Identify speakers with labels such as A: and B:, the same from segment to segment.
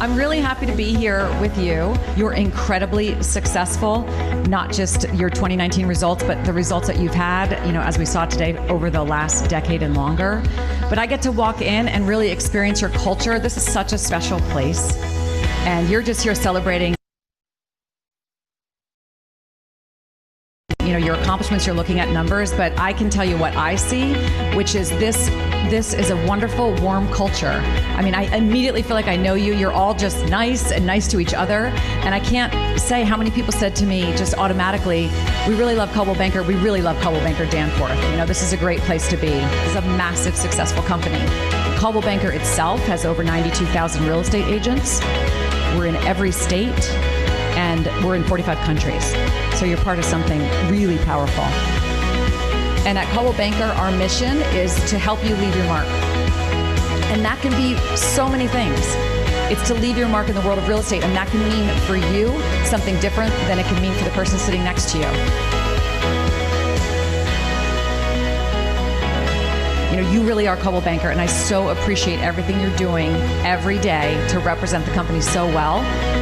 A: I'm really happy to be here with you. You're incredibly successful, not just your 2019 results, but the results that you've had, as we saw today, over the last decade and longer. But I get to walk in and really experience your culture. This is such a special place. And you're just here celebrating your accomplishments. You're looking at numbers, but I can tell you what I see, which is this is a wonderful, warm culture. I mean, I immediately feel like I know you. You're all just nice and nice to each other. And I can't say how many people said to me just automatically, we really love Coldwell Banker. We really love Coldwell Banker Danforth. This is a great place to be. This is a massive, successful company. Coldwell Banker itself has over 92,000 real estate agents. We're in every state, and we're in 45 countries. So you're part of something really powerful. And at Coldwell Banker, our mission is to help you leave your mark. And that can be so many things. It's to leave your mark in the world of real estate, and that can mean for you something different than it can mean for the person sitting next to you. You really are Coldwell Banker, and I so appreciate everything you're doing every day to represent the company so well,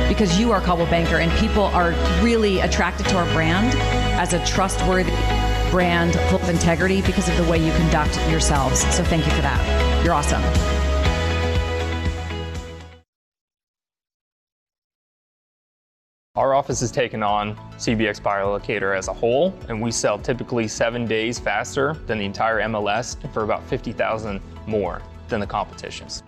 A: because you are Coldwell Banker, and people are really attracted to our brand as a trustworthy brand full of integrity because of the way you conduct yourselves. So thank you for that. You're awesome.
B: Our office has taken on CBX Biolocator as a whole, and we sell typically 7 days faster than the entire MLS and for about 50,000 more than the competitions.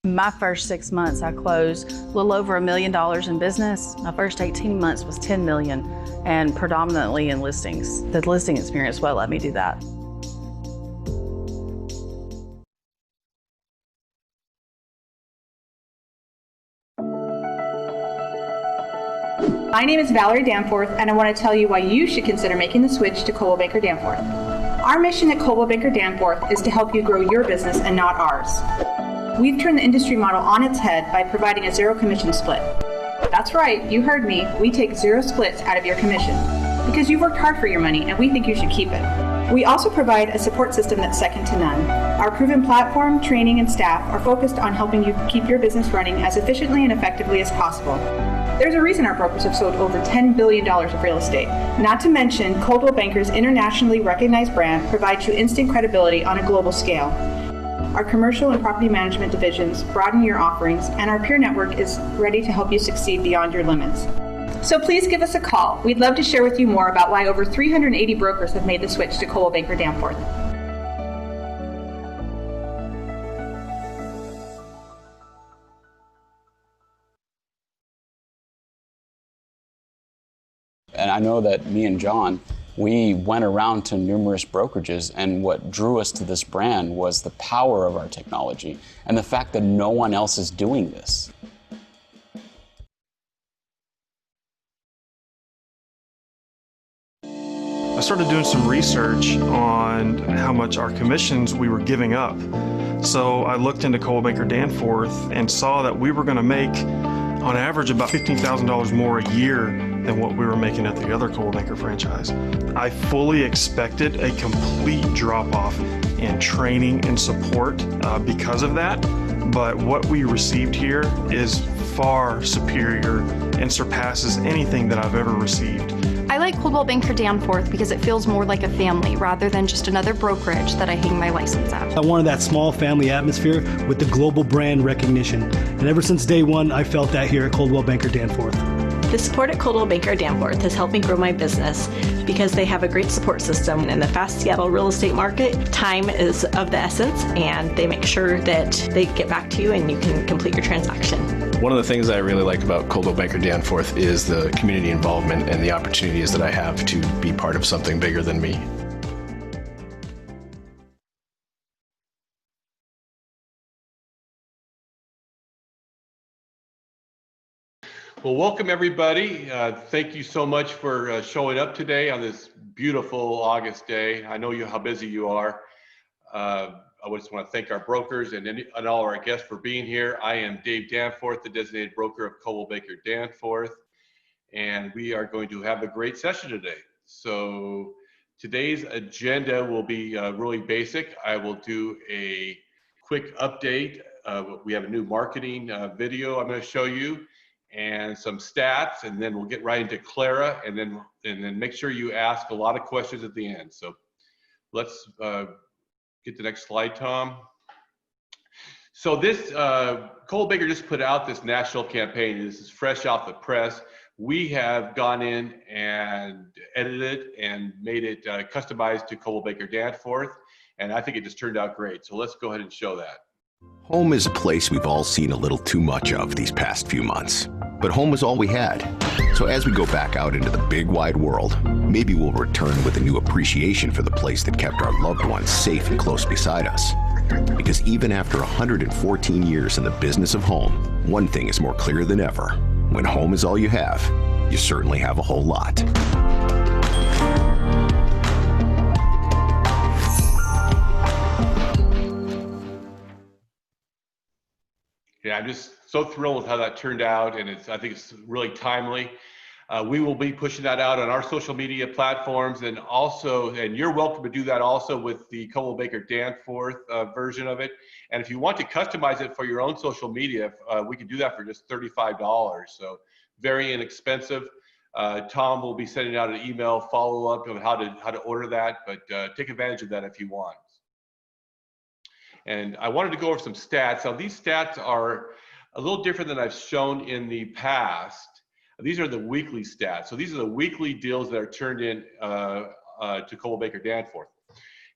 C: My first 6 months, I closed a little over $1 million in business. My first 18 months was 10 million, and predominantly in listings. The listing experience well let me do that.
D: My name is Valerie Danforth, and I want to tell you why you should consider making the switch to Coldwell Banker Danforth. Our mission at Coldwell Banker Danforth is to help you grow your business and not ours. We've turned the industry model on its head by providing a zero commission split. That's right, you heard me. We take zero splits out of your commission because you've worked hard for your money and we think you should keep it. We also provide a support system that's second to none. Our proven platform, training, and staff are focused on helping you keep your business running as efficiently and effectively as possible. There's a reason our brokers have sold over $10 billion of real estate. Not to mention, Coldwell Banker's internationally recognized brand provides you instant credibility on a global scale. Our commercial and property management divisions broaden your offerings, and our peer network is ready to help you succeed beyond your limits. So please give us a call. We'd love to share with you more about why over 380 brokers have made the switch to Coldwell Banker Danforth.
E: And I know that me and John, we went around to numerous brokerages, and what drew us to this brand was the power of our technology and the fact that no one else is doing this.
F: I started doing some research on how much our commissions we were giving up. So I looked into Coldwell Banker Danforth and saw that we were going to make on average about $15,000 more a year than what we were making at the other Coldwell Banker franchise. I fully expected a complete drop-off in training and support because of that, but what we received here is far superior and surpasses anything that I've ever received.
G: I like Coldwell Banker Danforth because it feels more like a family rather than just another brokerage that I hang my license at.
H: I wanted that small family atmosphere with the global brand recognition. And ever since day one, I felt that here at Coldwell Banker Danforth.
I: The support at Coldwell Banker Danforth has helped me grow my business because they have a great support system. In the fast Seattle real estate market, time is of the essence, and they make sure that they get back to you and you can complete your transaction.
J: One of the things I really like about Coldwell Banker Danforth is the community involvement and the opportunities that I have to be part of something bigger than me.
K: Well, welcome everybody. Thank you so much for showing up today on this beautiful August day. I know how busy you are. I just want to thank our brokers and all our guests for being here. I am Dave Danforth, the designated broker of Coldwell Banker Danforth, and we are going to have a great session today. So today's agenda will be really basic. I will do a quick update. We have a new marketing video I'm going to show you, and some stats, and then we'll get right into Clara, and then make sure you ask a lot of questions at the end. So let's get the next slide, Tom. So this, Coldwell Banker just put out this national campaign. This is fresh off the press. We have gone in and edited it and made it customized to Coldwell Banker Danforth, and I think it just turned out great. So let's go ahead and show that.
L: Home is a place we've all seen a little too much of these past few months. But home was all we had. So as we go back out into the big wide world, maybe we'll return with a new appreciation for the place that kept our loved ones safe and close beside us. Because even after 114 years in the business of home, one thing is more clear than ever. When home is all you have, you certainly have a whole lot.
K: Yeah, I'm just so thrilled with how that turned out, and I think it's really timely. We will be pushing that out on our social media platforms, and you're welcome to do that also with the Coldwell Banker Danforth version of it. And if you want to customize it for your own social media, we can do that for just $35. So very inexpensive. Tom will be sending out an email follow-up of how to order that, but take advantage of that if you want. And I wanted to go over some stats. Now these stats are a little different than I've shown in the past. These are the weekly stats. So these are the weekly deals that are turned in to Coldwell Banker Danforth.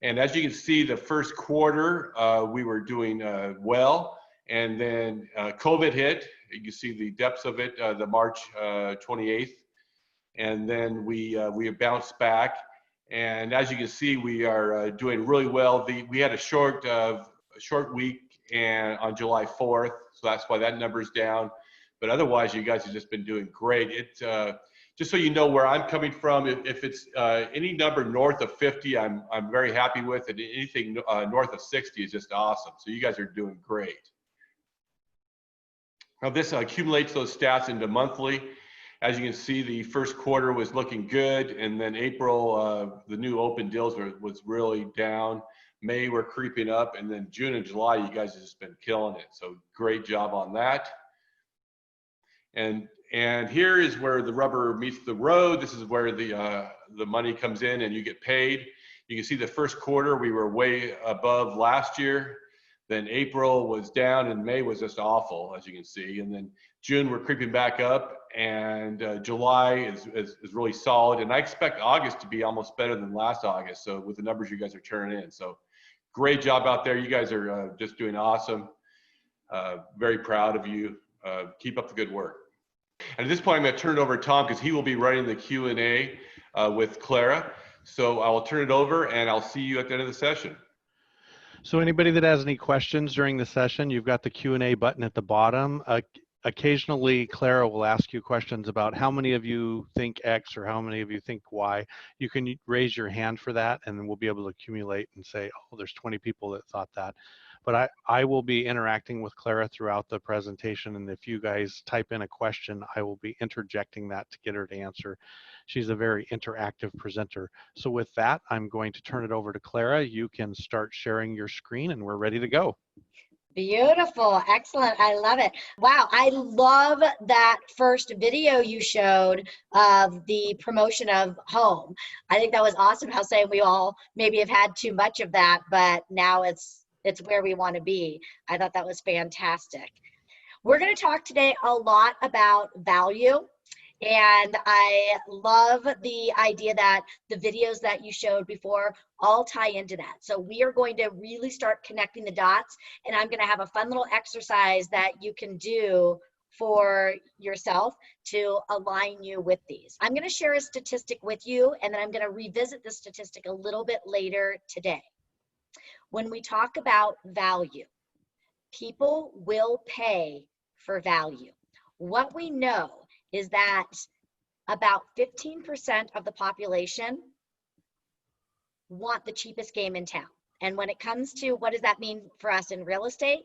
K: And as you can see, the first quarter, we were doing well. And then COVID hit. You can see the depths of it, the March 28th. And then we bounced back. And as you can see, we are doing really well. We had a short week on July 4th, so that's why that number's down. But otherwise, you guys have just been doing great. Just so you know where I'm coming from, if it's any number north of 50, I'm very happy with it. Anything north of 60 is just awesome. So you guys are doing great. Now this accumulates those stats into monthly. As you can see, the first quarter was looking good, and then April, the new open deals was really down. May we're creeping up, and then June and July, you guys have just been killing it. So great job on that. And here is where the rubber meets the road. This is where the money comes in and you get paid. You can see the first quarter we were way above last year. Then April was down, and May was just awful, as you can see. And then June we're creeping back up, and July is really solid. And I expect August to be almost better than last August. So with the numbers you guys are turning in, so great job out there. You guys are just doing awesome. Very proud of you. Keep up the good work. And at this point, I'm going to turn it over to Tom because he will be running the Q&A with Clara. So I will turn it over, and I'll see you at the end of the session.
M: So anybody that has any questions during the session, you've got the Q&A button at the bottom. Occasionally, Clara will ask you questions about how many of you think X or how many of you think Y. You can raise your hand for that, and then we'll be able to accumulate and say, oh, there's 20 people that thought that. But I will be interacting with Clara throughout the presentation, and if you guys type in a question, I will be interjecting that to get her to answer. She's a very interactive presenter. So with that, I'm going to turn it over to Clara. You can start sharing your screen and we're ready to go.
N: Beautiful. Excellent. I love it. Wow. I love that first video you showed of the promotion of home. I think that was awesome how saying we all maybe have had too much of that, but now it's where we want to be. I thought that was fantastic. We're going to talk today a lot about value. And I love the idea that the videos that you showed before all tie into that. So we are going to really start connecting the dots, and I'm going to have a fun little exercise that you can do for yourself to align you with these. I'm going to share a statistic with you, and then I'm going to revisit the statistic a little bit later today. When we talk about value, people will pay for value. What we know is that about 15% of the population want the cheapest game in town. And when it comes to what does that mean for us in real estate,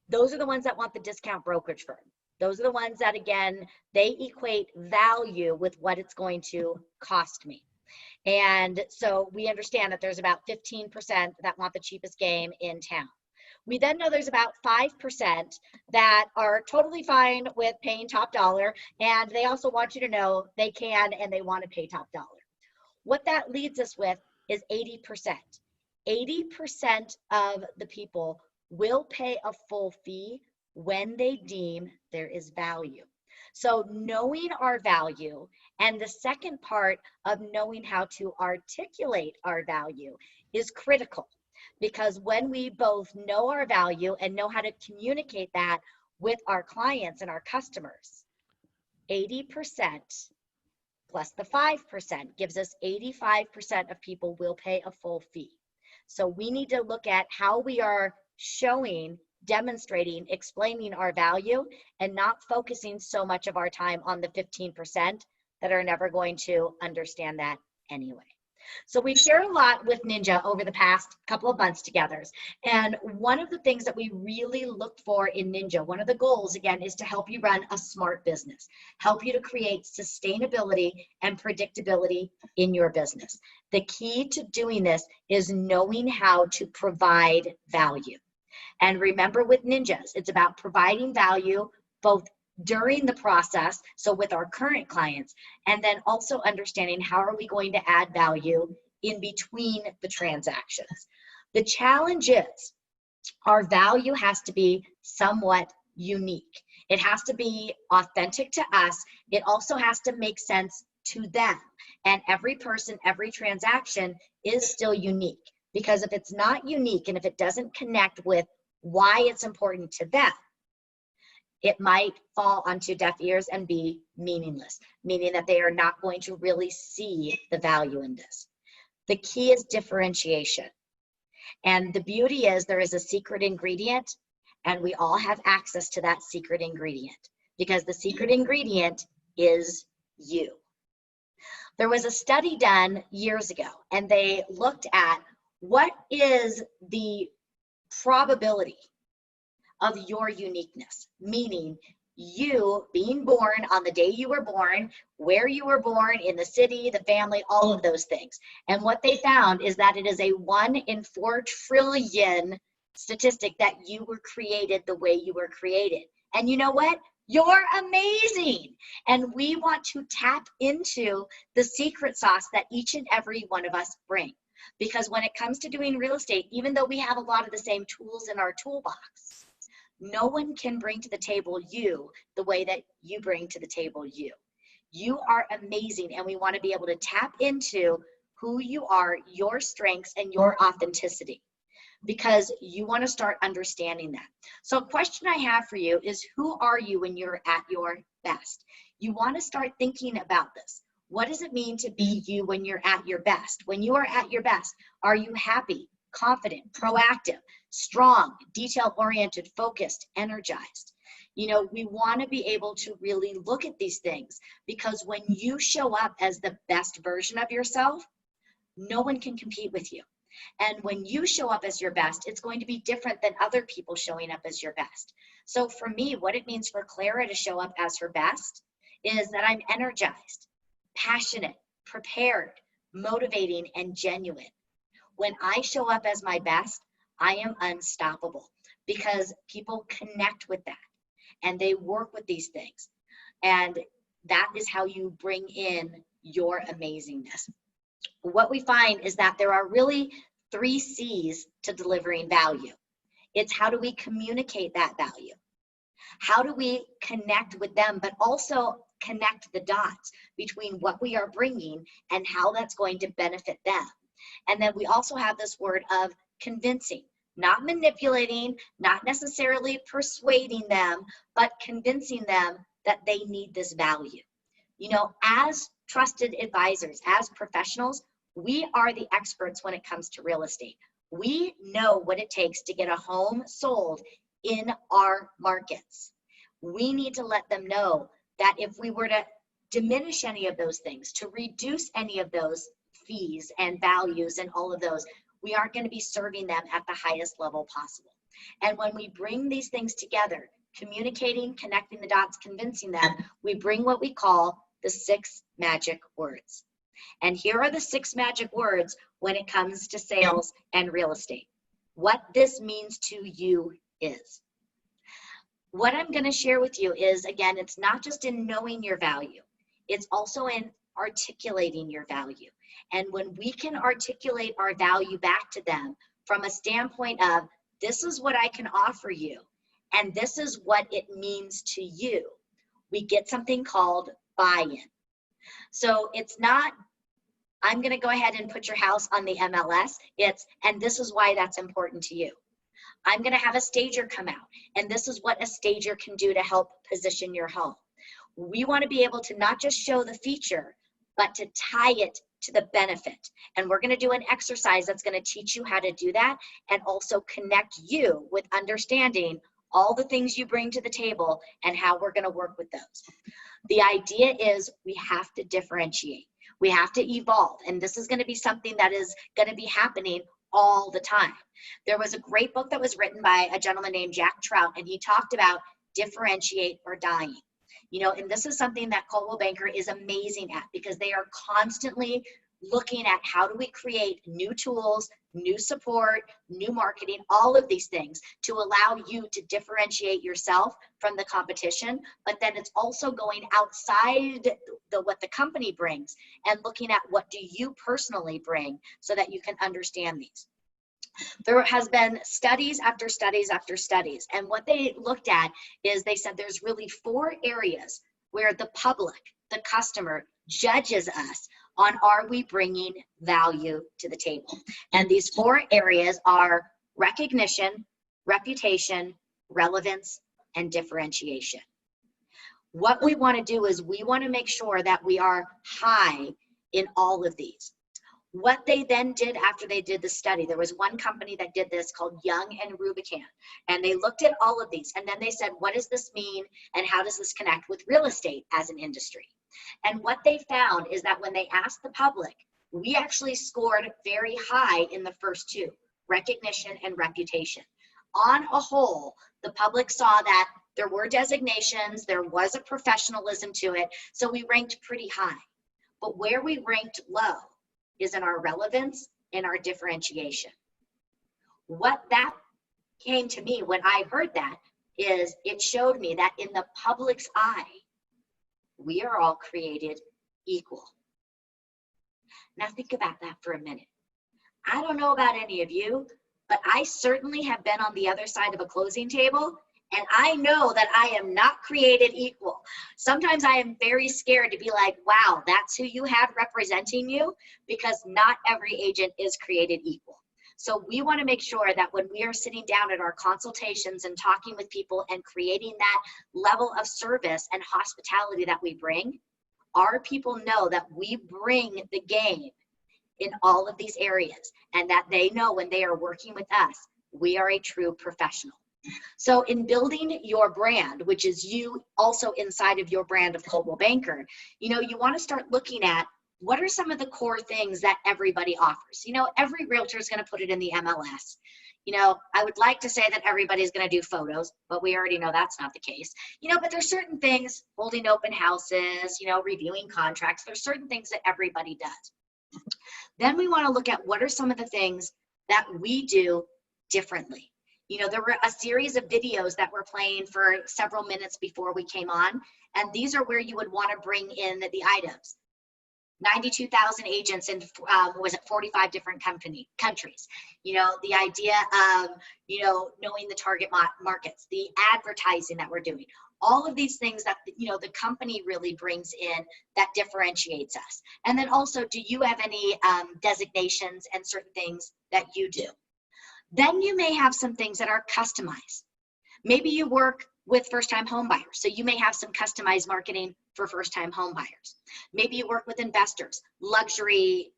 N: those are the ones that want the discount brokerage firm. Those are the ones that, again, they equate value with what it's going to cost me. And so we understand that there's about 15% that want the cheapest game in town. We then know there's about 5% that are totally fine with paying top dollar, and they also want you to know they can and they want to pay top dollar. What that leads us with is 80%. 80% of the people will pay a full fee when they deem there is value. So knowing our value, and the second part of knowing how to articulate our value is critical. Because when we both know our value and know how to communicate that with our clients and our customers, 80% plus the 5% gives us 85% of people will pay a full fee. So we need to look at how we are showing, demonstrating, explaining our value, and not focusing so much of our time on the 15% that are never going to understand that anyway. So we've shared a lot with Ninja over the past couple of months together. And one of the things that we really looked for in Ninja, one of the goals, again, is to help you run a smart business, help you to create sustainability and predictability in your business. The key to doing this is knowing how to provide value. And remember with Ninjas, it's about providing value both during the process, so with our current clients, and then also understanding how are we going to add value in between the transactions. The challenge is our value has to be somewhat unique. It has to be authentic to us. It also has to make sense to them. And every person, every transaction is still unique, because if it's not unique and if it doesn't connect with why it's important to them, it might fall onto deaf ears and be meaningless, meaning that they are not going to really see the value in this. The key is differentiation. And the beauty is there is a secret ingredient, and we all have access to that secret ingredient, because the secret ingredient is you. There was a study done years ago, and they looked at what is the probability of your uniqueness, meaning you being born on the day you were born, where you were born, in the city, the family, all of those things. And what they found is that it is a 1 in 4 trillion statistic that you were created the way you were created. And you know what? You're amazing. And we want to tap into the secret sauce that each and every one of us bring. Because when it comes to doing real estate, even though we have a lot of the same tools in our toolbox, no one can bring to the table you the way that you bring to the table you. You are amazing, and we want to be able to tap into who you are, your strengths, and your authenticity, because you want to start understanding that. So a question I have for you is, who are you when you're at your best? You want to start thinking about this. What does it mean to be you when you're at your best? When you are at your best, are you happy, confident, proactive, strong, detail-oriented, focused, energized? You know, we want to be able to really look at these things, because when you show up as the best version of yourself, no one can compete with you. And when you show up as your best, it's going to be different than other people showing up as your best. So for me, what it means for Clara to show up as her best is that I'm energized, passionate, prepared, motivating, and genuine. When I show up as my best, I am unstoppable because people connect with that and they work with these things. And that is how you bring in your amazingness. What we find is that there are really 3 C's to delivering value. It's how do we communicate that value? How do we connect with them, but also connect the dots between what we are bringing and how that's going to benefit them? And then we also have this word of convincing, not manipulating, not necessarily persuading them, but convincing them that they need this value. You know, as trusted advisors, as professionals, we are the experts when it comes to real estate. We know what it takes to get a home sold in our markets. We need to let them know that if we were to diminish any of those things, to reduce any of those fees and values and all of those, we aren't going to be serving them at the highest level possible. And when we bring these things together, communicating, connecting the dots, convincing them, we bring what we call the 6 magic words. And here are the 6 magic words when it comes to sales and real estate. What this means to you is, what I'm going to share with you is, again, it's not just in knowing your value, it's also in articulating your value. And when we can articulate our value back to them from a standpoint of, this is what I can offer you, and this is what it means to you, we get something called buy-in. So it's not, I'm going to go ahead and put your house on the MLS. It's, and this is why that's important to you. I'm going to have a stager come out, and this is what a stager can do to help position your home. We want to be able to not just show the feature, but to tie it to the benefit. And we're going to do an exercise that's going to teach you how to do that and also connect you with understanding all the things you bring to the table and how we're going to work with those. The idea is we have to differentiate. We have to evolve. And this is going to be something that is going to be happening all the time. There was a great book that was written by a gentleman named Jack Trout, and he talked about differentiate or dying. You know, and this is something that Coldwell Banker is amazing at, because they are constantly looking at how do we create new tools, new support, new marketing, all of these things to allow you to differentiate yourself from the competition. But then it's also going outside what the company brings and looking at what do you personally bring so that you can understand these. There has been studies after studies after studies, and what they looked at is they said there's really 4 areas where the public, the customer, judges us on are we bringing value to the table. And these 4 areas are recognition, reputation, relevance, and differentiation. What we want to do is we want to make sure that we are high in all of these. What they then did after they did the study, there was one company that did this called Young and Rubicam, and they looked at all of these, and then they said, what does this mean, and how does this connect with real estate as an industry? And what they found is that when they asked the public, we actually scored very high in the first 2, recognition and reputation. On a whole, the public saw that there were designations, there was a professionalism to it, so we ranked pretty high. But where we ranked low is in our relevance and our differentiation. What that came to me when I heard that is it showed me that in the public's eye, we are all created equal. Now think about that for a minute. I don't know about any of you, but I certainly have been on the other side of a closing table, and I know that I am not created equal. Sometimes I am very scared to be like, wow, that's who you have representing you, because not every agent is created equal. So we want to make sure that when we are sitting down at our consultations and talking with people and creating that level of service and hospitality that we bring, our people know that we bring the game in all of these areas, and that they know when they are working with us, we are a true professional. So in building your brand, which is you also inside of your brand of Coldwell Banker, you know, you want to start looking at what are some of the core things that everybody offers? You know, every realtor is going to put it in the MLS. You know, I would like to say that everybody's going to do photos, but we already know that's not the case. You know, but there's certain things, holding open houses, you know, reviewing contracts. There's certain things that everybody does. Then we want to look at what are some of the things that we do differently. You know, there were a series of videos that were playing for several minutes before we came on, and these are where you would want to bring in the items. 92,000 agents in, was it 45 different countries? You know, the idea of, you know, knowing the target markets, the advertising that we're doing, all of these things that, you know, the company really brings in that differentiates us. And then also, do you have any designations and certain things that you do? Then you may have some things that are customized. Maybe you work with first-time home buyers, so you may have some customized marketing for first-time home buyers. Maybe you work with investors, luxury,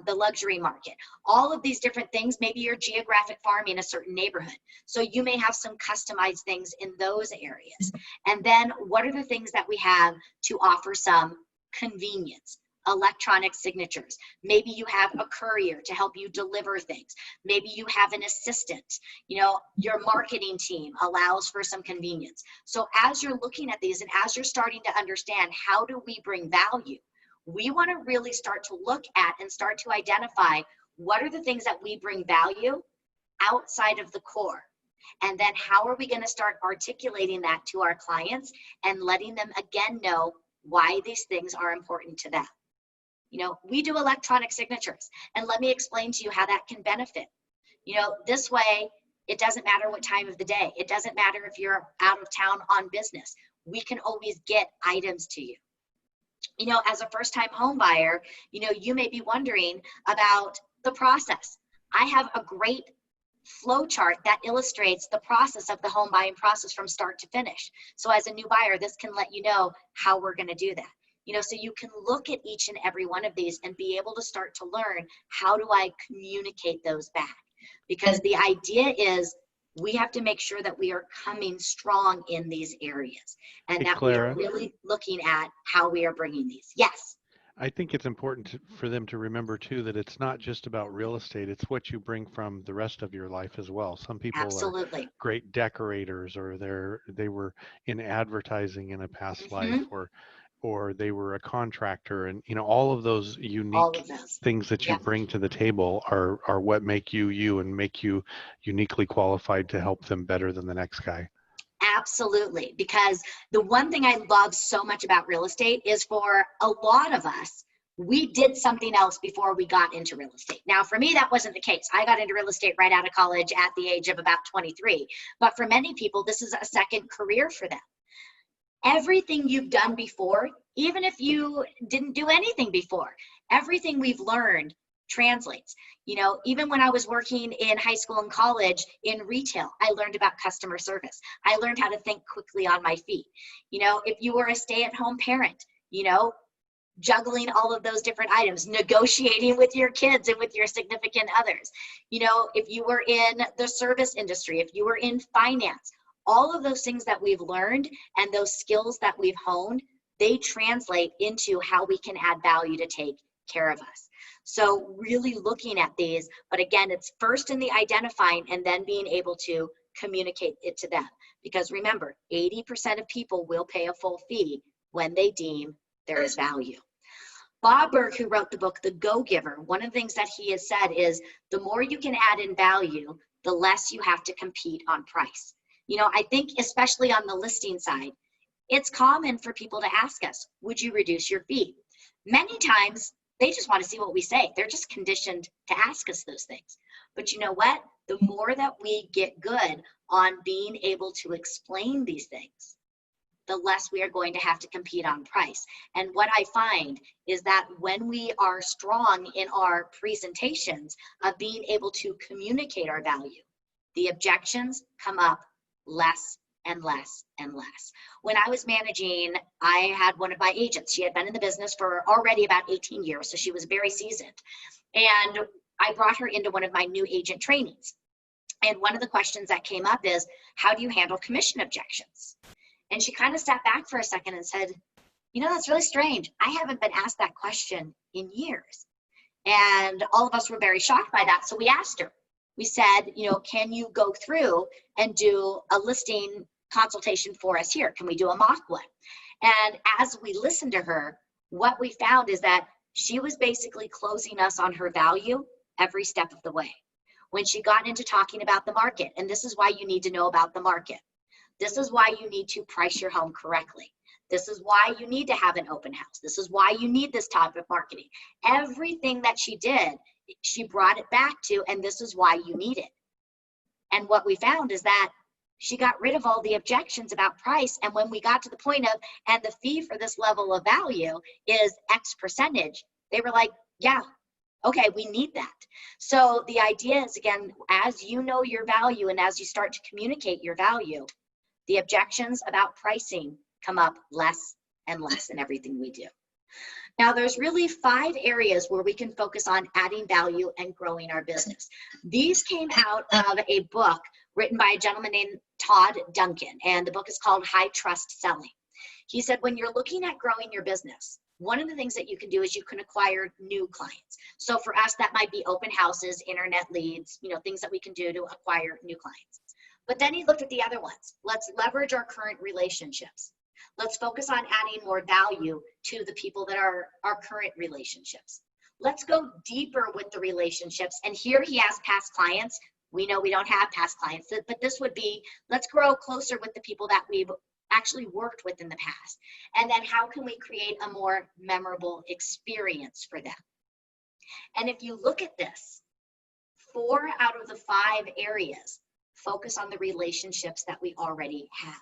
N: the luxury market, all of these different things. Maybe you're geographic farming a certain neighborhood, so you may have some customized things in those areas. And then what are the things that we have to offer some convenience? Electronic signatures. Maybe you have a courier to help you deliver things. Maybe you have an assistant. You know, your marketing team allows for some convenience. So as you're looking at these and as you're starting to understand how do we bring value, we want to really start to look at and start to identify what are the things that we bring value outside of the core. And then how are we going to start articulating that to our clients and letting them again know why these things are important to them. You know, we do electronic signatures, and let me explain to you how that can benefit. You know, this way, it doesn't matter what time of the day. It doesn't matter if you're out of town on business. We can always get items to you. You know, as a first-time home buyer, you know, you may be wondering about the process. I have a great flow chart that illustrates the process of the home buying process from start to finish. So as a new buyer, this can let you know how we're going to do that. You know, so you can look at each and every one of these and be able to start to learn, how do I communicate those back? Because the idea is we have to make sure that we are coming strong in these areas and
M: Hey,
N: that
M: Clara,
N: we are really looking at how we are bringing these. Yes.
M: I think it's important for them to remember too that it's not just about real estate, it's what you bring from the rest of your life as well. Some people
N: Absolutely.
M: are great decorators, or they were in advertising in a past life, or they were a contractor, and you know, all of those unique things that you bring to the table are what make you you and make you uniquely qualified to help them better than the next guy.
N: Absolutely, because the one thing I love so much about real estate is, for a lot of us, we did something else before we got into real estate. Now, for me, that wasn't the case. I got into real estate right out of college at the age of about 23. But for many people, this is a second career for them. Everything you've done before, even if you didn't do anything before, everything we've learned translates. You know, even when I was working in high school and college in retail, I learned about customer service. I learned how to think quickly on my feet. You know, if you were a stay-at-home parent, you know, juggling all of those different items, negotiating with your kids and with your significant others. You know, if you were in the service industry, if you were in finance, all of those things that we've learned and those skills that we've honed, they translate into how we can add value to take care of us. So really looking at these, but again, it's first in the identifying and then being able to communicate it to them. Because remember, 80% of people will pay a full fee when they deem there is value. Bob Burg, who wrote the book, The Go-Giver, one of the things that he has said is, the more you can add in value, the less you have to compete on price. You know, I think especially on the listing side, it's common for people to ask us, would you reduce your fee? Many times, they just want to see what we say. They're just conditioned to ask us those things. But you know what? The more that we get good on being able to explain these things, the less we are going to have to compete on price. And what I find is that when we are strong in our presentations of being able to communicate our value, the objections come up less and less and less. When I was managing, I had one of my agents. She had been in the business for already about 18 years, so she was very seasoned. And I brought her into one of my new agent trainings. And one of the questions that came up is, how do you handle commission objections? And she kind of sat back for a second and said, you know, that's really strange. I haven't been asked that question in years. And all of us were very shocked by that. So we asked her, we said, you know, can you go through and do a listing consultation for us here? Can we do a mock one? And as we listened to her, what we found is that she was basically closing us on her value every step of the way. When she got into talking about the market, and this is why you need to know about the market. This is why you need to price your home correctly. This is why you need to have an open house. This is why you need this type of marketing. Everything that she did, she brought it back to, and this is why you need it. And what we found is that she got rid of all the objections about price. And when we got to the point of, and the fee for this level of value is X percentage, they were like, yeah, okay, we need that. So the idea is, again, as you know your value and as you start to communicate your value, the objections about pricing come up less and less in everything we do. Now, there's really 5 areas where we can focus on adding value and growing our business. These came out of a book written by a gentleman named Todd Duncan, and the book is called High Trust Selling. He said, when you're looking at growing your business, one of the things that you can do is you can acquire new clients. So for us, that might be open houses, internet leads, you know, things that we can do to acquire new clients. But then he looked at the other ones. Let's leverage our current relationships. Let's focus on adding more value to the people that are our current relationships. Let's go deeper with the relationships. And here he has past clients. We know we don't have past clients, but this would be, let's grow closer with the people that we've actually worked with in the past. And then how can we create a more memorable experience for them? And if you look at this, 4 out of the 5 areas focus on the relationships that we already have.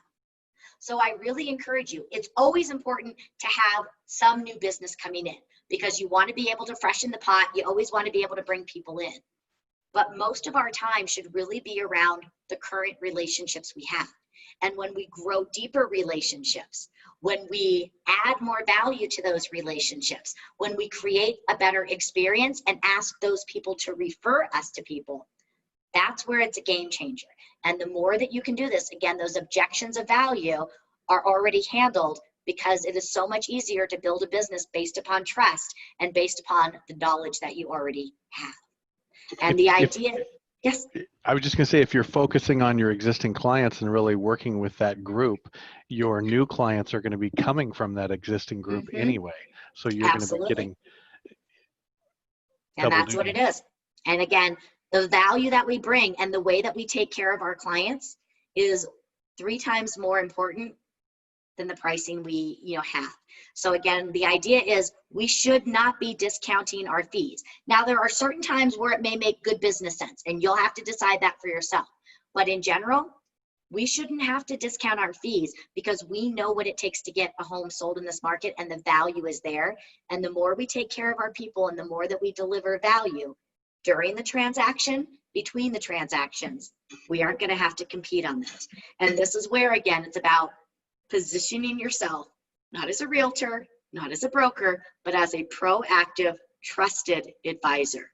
N: So I really encourage you, it's always important to have some new business coming in because you want to be able to freshen the pot. You always want to be able to bring people in. But most of our time should really be around the current relationships we have. And when we grow deeper relationships, when we add more value to those relationships, when we create a better experience and ask those people to refer us to people, that's where it's a game changer. And the more that you can do this, again, those objections of value are already handled because it is so much easier to build a business based upon trust and based upon the knowledge that you already have. And the idea, yes?
M: I was just going to say, if you're focusing on your existing clients and really working with that group, your new clients are going to be coming from that existing group anyway. So you're going to be getting.
N: And that's what it is. And again, the value that we bring and the way that we take care of our clients is 3 times more important than the pricing we have. So again, the idea is we should not be discounting our fees. Now, there are certain times where it may make good business sense, and you'll have to decide that for yourself. But in general, we shouldn't have to discount our fees because we know what it takes to get a home sold in this market, and the value is there. And the more we take care of our people and the more that we deliver value during the transaction, between the transactions, we aren't going to have to compete on this. And this is where, again, it's about positioning yourself, not as a realtor, not as a broker, but as a proactive, trusted advisor.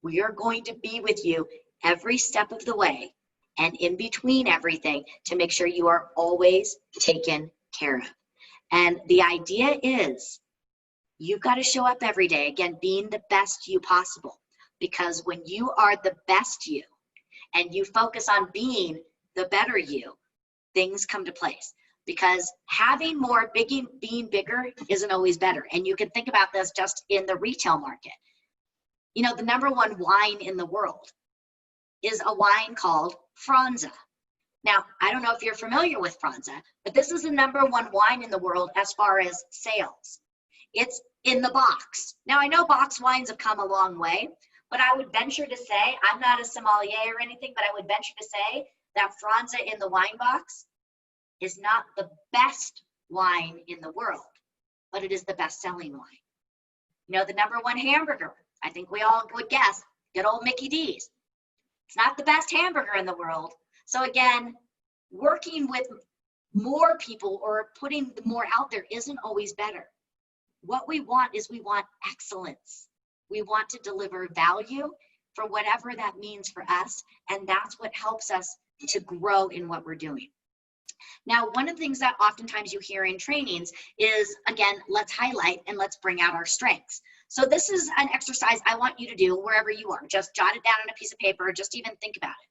N: We are going to be with you every step of the way and in between everything to make sure you are always taken care of. And the idea is you've got to show up every day, again, being the best you possible. Because when you are the best you and you focus on being the better you, things come to place. Because having more, being bigger isn't always better. And you can think about this just in the retail market. You know, the #1 wine in the world is a wine called Franza. Now, I don't know if you're familiar with Franza, but this is the #1 wine in the world as far as sales. It's in the box. Now, I know box wines have come a long way, but I would venture to say, I'm not a sommelier or anything, but I would venture to say that Franza in the wine box is not the best wine in the world, but it is the best-selling wine. You know, the #1 hamburger, I think we all would guess, good old Mickey D's. It's not the best hamburger in the world. So again, working with more people or putting more out there isn't always better. What we want is we want excellence. We want to deliver value for whatever that means for us, and that's what helps us to grow in what we're doing. Now, one of the things that oftentimes you hear in trainings is, again, let's highlight and let's bring out our strengths. So this is an exercise I want you to do wherever you are. Just jot it down on a piece of paper, just even think about it.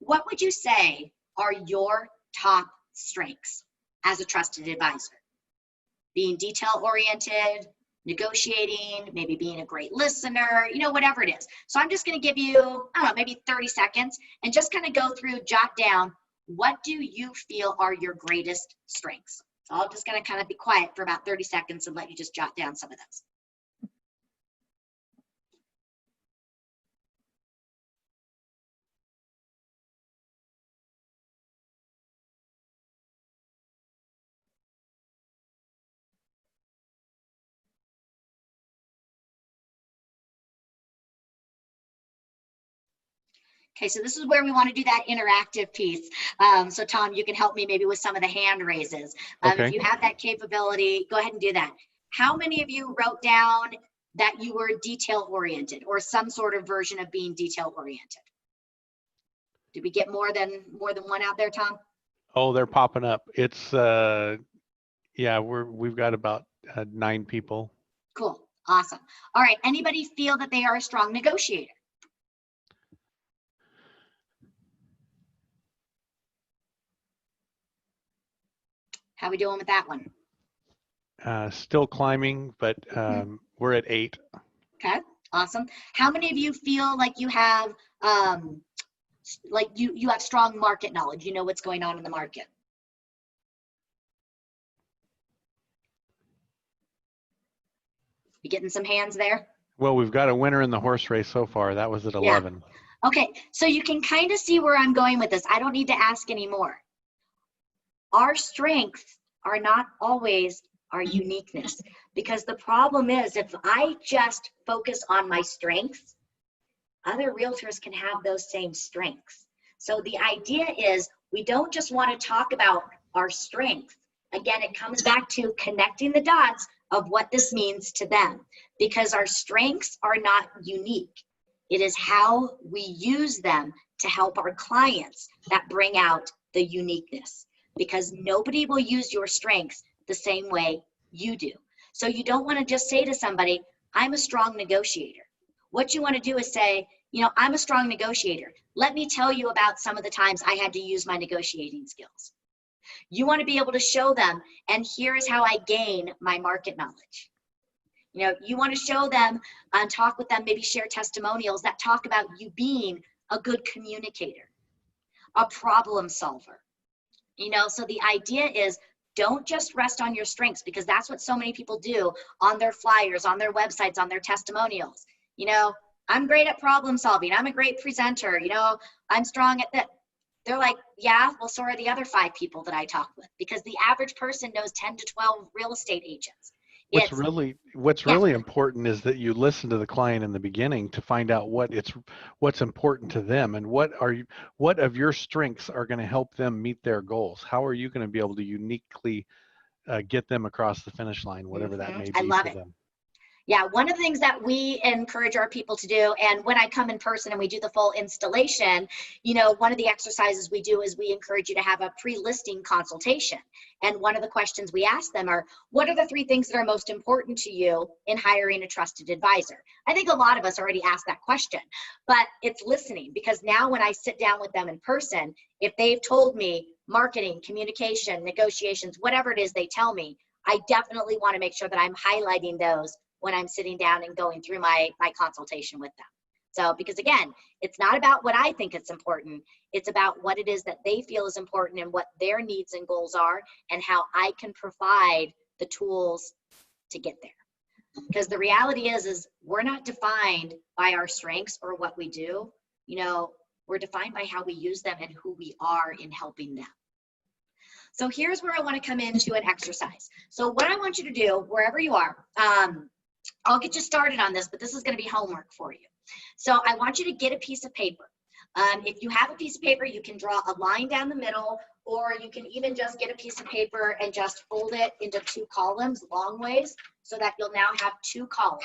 N: What would you say are your top strengths as a trusted advisor? Being detail-oriented, negotiating, maybe being a great listener, you know, whatever it is. So I'm just going to give you, I don't know, maybe 30 seconds and just kind of go through, jot down, what do you feel are your greatest strengths? So I'm just going to kind of be quiet for about 30 seconds and let you just jot down some of those. Okay, so this is where we want to do that interactive piece. So Tom, you can help me maybe with some of the hand raises.
M: Okay.
N: If you have that capability, go ahead and do that. How many of you wrote down that you were detail oriented or some sort of version of being detail oriented? Did we get more than one out there, Tom?
M: Oh, they're popping up. It's yeah, we've got about 9 people.
N: Cool, awesome. All right, anybody feel that they are a strong negotiator? How are we doing with that one?
M: Still climbing, but we're at 8.
N: Okay, awesome. How many of you feel like you have you have strong market knowledge? You know what's going on in the market? You getting some hands there?
M: Well, we've got a winner in the horse race so far. That was at 11.
N: Yeah. Okay, so you can kind of see where I'm going with this. I don't need to ask anymore. Our strengths are not always our uniqueness, because the problem is if I just focus on my strengths, other realtors can have those same strengths. So the idea is we don't just want to talk about our strengths. Again, it comes back to connecting the dots of what this means to them, because our strengths are not unique. It is how we use them to help our clients that bring out the uniqueness, because nobody will use your strengths the same way you do. So you don't want to just say to somebody, I'm a strong negotiator. What you want to do is say, you know, I'm a strong negotiator. Let me tell you about some of the times I had to use my negotiating skills. You want to be able to show them, and here's how I gain my market knowledge. You know, you want to show them and talk with them, maybe share testimonials that talk about you being a good communicator, a problem solver. You know, so the idea is don't just rest on your strengths, because that's what so many people do on their flyers, on their websites, on their testimonials. You know, I'm great at problem solving. I'm a great presenter. You know, I'm strong at that. They're like, yeah, well, so are the other 5 people that I talk with, because the average person knows 10 to 12 real estate agents.
M: What's really important is that you listen to the client in the beginning to find out what's important to them, and what of your strengths are going to help them meet their goals. How are you going to be able to uniquely get them across the finish line, whatever that may be for them?
N: Yeah, one of the things that we encourage our people to do, and when I come in person and we do the full installation, you know, one of the exercises we do is we encourage you to have a pre-listing consultation. And one of the questions we ask them are, what are the 3 things that are most important to you in hiring a trusted advisor? I think a lot of us already asked that question, but it's listening, because now when I sit down with them in person, if they've told me marketing, communication, negotiations, whatever it is they tell me, I definitely want to make sure that I'm highlighting those when I'm sitting down and going through my consultation with them. So, because again, it's not about what I think is important, it's about what it is that they feel is important and what their needs and goals are, and how I can provide the tools to get there. Because the reality is we're not defined by our strengths or what we do. You know, we're defined by how we use them and who we are in helping them. So here's where I want to come into an exercise. So what I want you to do, wherever you are, I'll get you started on this, but this is going to be homework for you. So I want you to get a piece of paper. If you have a piece of paper, you can draw a line down the middle, or you can even just get a piece of paper and just fold it into 2 columns long ways, so that you'll now have 2 columns.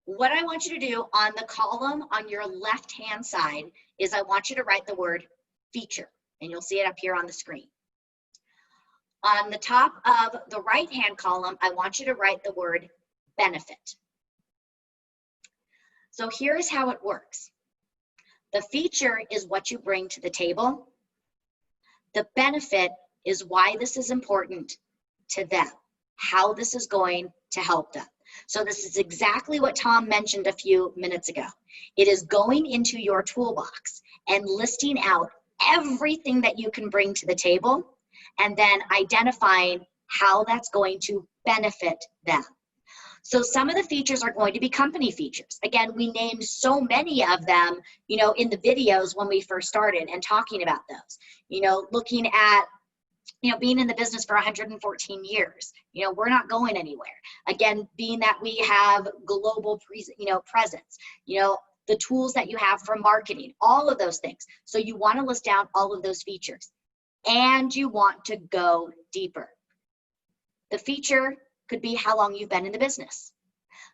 N: What I want you to do on the column on your left-hand side is I want you to write the word feature, and you'll see it up here on the screen. On the top of the right-hand column, I want you to write the word benefit. So here's how it works. The feature is what you bring to the table. The benefit is why this is important to them, how this is going to help them. So this is exactly what Tom mentioned a few minutes ago. It is going into your toolbox and listing out everything that you can bring to the table, and then identifying how that's going to benefit them. So some of the features are going to be company features. Again, we named so many of them, you know, in the videos when we first started and talking about those. You know, looking at, you know, being in the business for 114 years, you know, we're not going anywhere. Again, being that we have global, presence, you know, the tools that you have for marketing, all of those things. So you want to list down all of those features, and you want to go deeper. The feature could be how long you've been in the business.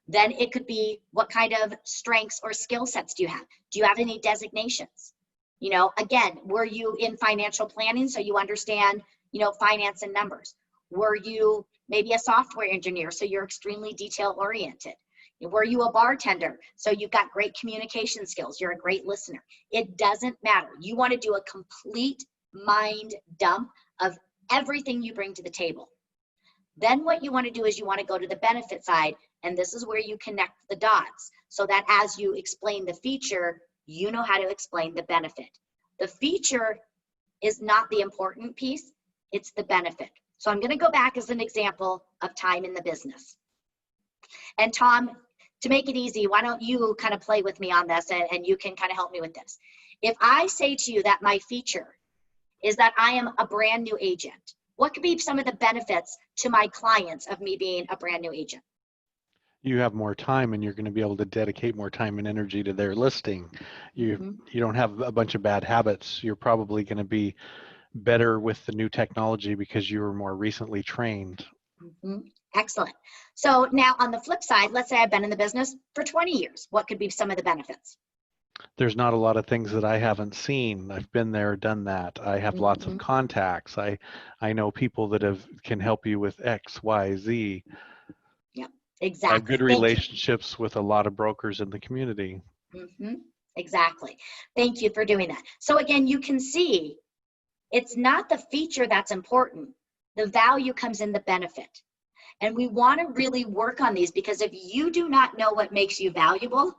N: Then it could be what kind of strengths or skill sets do you have? Do you have any designations? You know, again, were you in financial planning so you understand, you know, finance and numbers? Were you maybe a software engineer so you're extremely detail oriented? Were you a bartender so you've got great communication skills, you're a great listener? It doesn't matter. You want to do a complete mind dump of everything you bring to the table. Then what you want to do is you want to go to the benefit side, and this is where you connect the dots so that as you explain the feature, you know how to explain the benefit. The feature is not the important piece, it's the benefit. So I'm going to go back as an example of time in the business. And Tom, to make it easy, why don't you kind of play with me on this, and you can kind of help me with this. If I say to you that my feature is that I am a brand new agent, what could be some of the benefits to my clients of me being a brand new agent?
M: You have more time, and you're going to be able to dedicate more time and energy to their listing. You don't have a bunch of bad habits. You're probably going to be better with the new technology because you were more recently trained.
N: Excellent. So now on the flip side, let's say I've been in the business for 20 years. What could be some of the benefits?
M: There's not a lot of things that I haven't seen. I've been there, done that. I have lots of contacts. I know people that can help you with X, Y, Z.
N: Yep, exactly.
M: I have good relationships with a lot of brokers in the community.
N: Exactly. Thank you for doing that. So again, you can see it's not the feature that's important. The value comes in the benefit. And we want to really work on these, because if you do not know what makes you valuable,